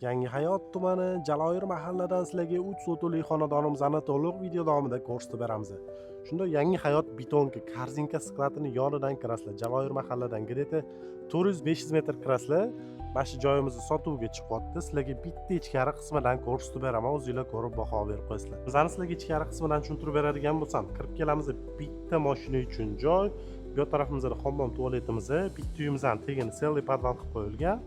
Yangihayot tumani Jaloyir mahalladan sizlarga 3 sotuli xonadonimizni to'liq video davomida ko'rsatib beramiz. Shunda Yangihayot betonka korzinka skladini yonidan kirasizlar. Jaloyir mahalladan где-то 400-500 metr kirasizlar. Mana shu joyimizni sotuvga chiqyapti. Sizlarga bitta ichkari qismidan ko'rsatib beraman, o'zingizlar ko'rib baho berib qo'yasizlar. Bizani sizlarga ichkari qismidan tushuntirib beradigan bo'lsam, kirib kelamiz. Bitta mashina uchun joy, bu tarafimizda hammom tualetimiz, bitta uyimizning tegini selli podval qilib qo'yilgan.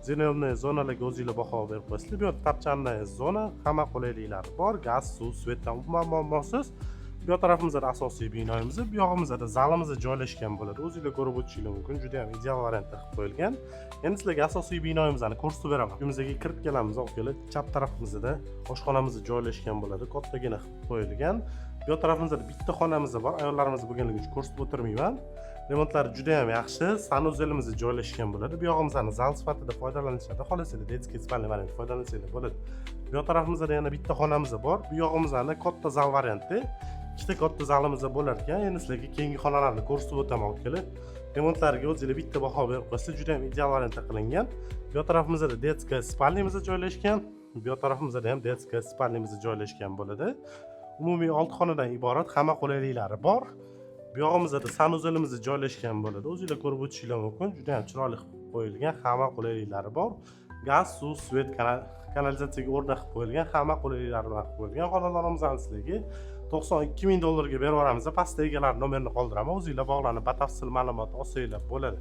Zenelniy zonalarga o'zingizlar baho berib qo'yasizlar. Bu yerda tapchanli zona, hamma qulayliklari bor, gaz, suv, svetdan umuman muammosiz. Bu tarafimizda asosiy binoyimiz, bu yog'imizda zalimiz joylashgan bo'ladi. O'zingizlar ko'rib o'tishingiz mumkin. Juda ham ideal variantda qilib qo'yilgan. Endi sizlarga asosiy binoyimizni ko'rsatib beraman. Uyimizga kirib kelamiz, o'qinglar. Chap tarafimizda oshxonamiz joylashgan bo'ladi. Kattagina qilib qo'yilgan. Bu tarafimizda bitta xonamiz bor. Ayollarimiz bo'lganligi uchun ko'rsatib o'tirmayman. Remontlari juda ham yaxshi. Sanuzelimiz joylashgan bo'ladi. Bu yog'imizni zal sifatida foydalanishadi. Xohlasanglar detskiy spalniy variant foydalansanglar bo'ladi. Bu tarafimizda yana bitta xonamiz bor. Bu yog'imizni katta zal varianti. Ikkita katta zalimiz bo'lar ekan. Endi sizlarga keyingi xonalarni ko'rsatib o'taman, o'tkalar. Remontlariga o'zingizlar bitta baho berib qo'yasizlar. Juda ham ideal variantda qilingan. Bu tarafimizda detskiy spalniyimiz joylashgan. Bu tarafimizda ham detskiy spalniyimiz joylashgan bo'ladi. Umumiy 6 xonadan iborat, hamma qulayliklari bor. Bu yog'imizda sanuzelimiz joylashgan bo'ladi. O'zingizlar ko'rib o'tishingiz mumkin. Juda ham chiroyli qilib qo'yilgan, hamma qulayliklari bor. Gaz, suv, svet, kanalizatsiyaga o'rnak qilib qo'yilgan, hamma qulayliklari bilan qilib qo'yilgan. Xonadonimizni sizlarga $92,000 ga berib yuboramiz. Pastda egalar nomerini qoldiraman. O'zingizlar bog'lanib batafsil ma'lumot olsanglar bo'ladi.